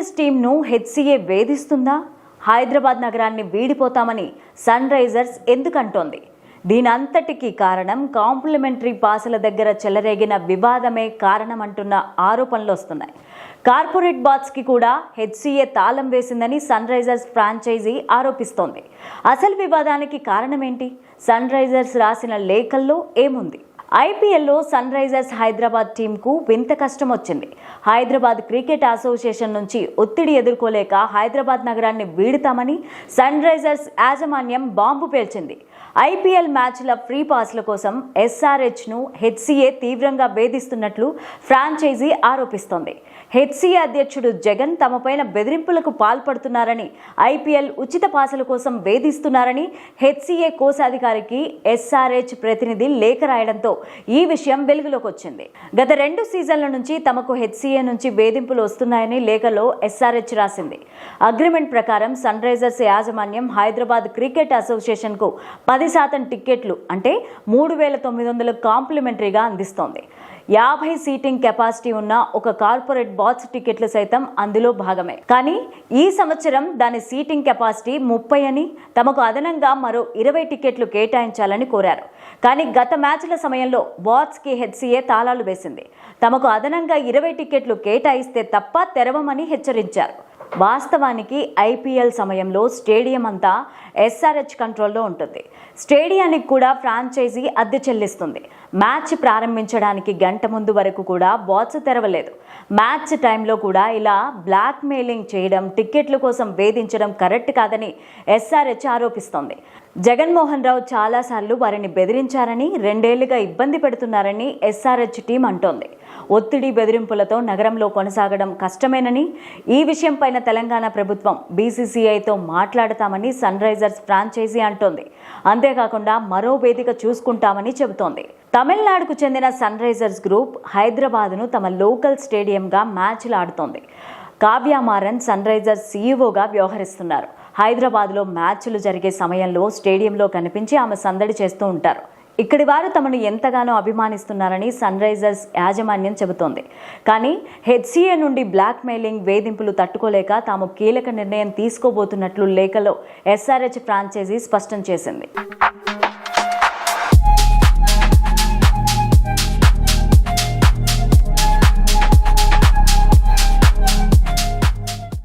Risers టీంను హెచ్సిఏ వేధిస్తుందా? హైదరాబాద్ నగరాన్ని వీడిపోతామని సన్ రైజర్స్ ఎందుకంటోంది? దీనంతటికీ కారణం కాంప్లిమెంటరీ పాసుల దగ్గర చెలరేగిన వివాదమే కారణమంటున్న ఆరోపణలు వస్తున్నాయి. కార్పొరేట్ బాట్స్కి కూడా హెచ్సిఏ తాళం వేసిందని సన్ రైజర్స్ ఫ్రాంచైజీ ఆరోపిస్తోంది. అసలు వివాదానికి కారణమేంటి? సన్ రైజర్స్ రాసిన లేఖల్లో ఏముంది? ఐపీఎల్లో సన్ రైజర్స్ హైదరాబాద్ టీంకు వింత కష్టం వచ్చింది. హైదరాబాద్ క్రికెట్ అసోసియేషన్ నుంచి ఒత్తిడి ఎదుర్కోలేక హైదరాబాద్ నగరాన్ని వీడుతామని సన్ రైజర్స్ యాజమాన్యం బాంబు పేల్చింది. ఐపీఎల్ మ్యాచ్ల ఫ్రీ పాస్ల కోసం ఎస్ఆర్హెచ్ను హెచ్సిఏ తీవ్రంగా వేధిస్తున్నట్లు ఫ్రాంచైజీ ఆరోపిస్తోంది. హెచ్సిఏ అధ్యక్షుడు జగన్ తమపైన బెదిరింపులకు పాల్పడుతున్నారని, ఐపీఎల్ ఉచిత పాసుల కోసం వేధిస్తున్నారని హెచ్సిఏ కోశాధికారికి ఎస్ఆర్హెచ్ ప్రతినిధి లేఖ రాయడంతో ఈ విషయం వెలుగులోకి వచ్చింది. గత 2 సీజన్ల నుంచి తమకు హెచ్సిఏ నుంచి వేధింపులు వస్తున్నాయని లేఖలో ఎస్ఆర్హెచ్ రాసింది. అగ్రిమెంట్ ప్రకారం సన్ రైజర్స్ యాజమాన్యం హైదరాబాద్ క్రికెట్ అసోసియేషన్కు 10% టిక్కెట్లు అంటే 3,900 కాంప్లిమెంటరీగా అందిస్తోంది. 50 సీటింగ్ కెపాసిటీ ఉన్న ఒక కార్పొరేట్ బాక్స్ టికెట్లు సైతం అందులో భాగమే. కానీ ఈ సంవత్సరం దాని సీటింగ్ కెపాసిటీ 30 అని, తమకు అదనంగా మరో 20 టికెట్లు కేటాయించాలని కోరారు. కానీ గత మ్యాచ్ల సమయంలో బాక్స్కి హెచ్సిఏ తాళాలు వేసింది. తమకు అదనంగా 20 టికెట్లు కేటాయిస్తే తప్ప తెరవమని హెచ్చరించారు. వాస్తవానికి ఐపీఎల్ సమయంలో స్టేడియం అంతా ఎస్ఆర్హెచ్ కంట్రోల్లో ఉంటుంది. స్టేడియానికి కూడా ఫ్రాంచైజీ అద్దె చెల్లిస్తుంది. మ్యాచ్ ప్రారంభించడానికి గంట ముందు వరకు కూడా బాట్స్ తెరవలేదు. మ్యాచ్ టైంలో కూడా ఇలా బ్లాక్ మెయిలింగ్ చేయడం, టిక్కెట్ల కోసం వేధించడం కరెక్ట్ కాదని ఎస్ఆర్హెచ్ ఆరోపిస్తోంది. జగన్మోహన్ రావు చాలాసార్లు వారిని బెదిరించారని, 2 ఏళ్లుగా ఇబ్బంది పెడుతున్నారని ఎస్ఆర్హెచ్ టీం అంటోంది. ఒత్తిడి, బెదిరింపులతో నగరంలో కొనసాగడం కష్టమేనని, ఈ విషయంపైన తెలంగాణ ప్రభుత్వం బీసీసీఐతో మాట్లాడతామని సన్ రైజర్స్ ఫ్రాంచైజీ అంటోంది. అంతేకాకుండా మరో వేదిక చూసుకుంటామని చెబుతోంది. తమిళనాడుకు చెందిన సన్ రైజర్స్ గ్రూప్ హైదరాబాద్ను తమ లోకల్ స్టేడియంగా మ్యాచ్లు ఆడుతోంది. కావ్య మారన్ సన్ రైజర్స్ సీఈఓగా వ్యవహరిస్తున్నారు. హైదరాబాద్లో మ్యాచ్లు జరిగే సమయంలో స్టేడియంలో కనిపించి ఆమె సందడి చేస్తూ ఉంటారు. ఇక్కడి వారు తమను ఎంతగానో అభిమానిస్తున్నారని సన్ రైజర్స్ యాజమాన్యం చెబుతోంది. కానీ హెచ్సిఏ నుండి బ్లాక్ మెయిలింగ్, వేధింపులు తట్టుకోలేక తాము కీలక నిర్ణయం తీసుకోబోతున్నట్లు లేఖలో ఎస్ఆర్హెచ్ ఫ్రాంచైజీ స్పష్టం చేసింది.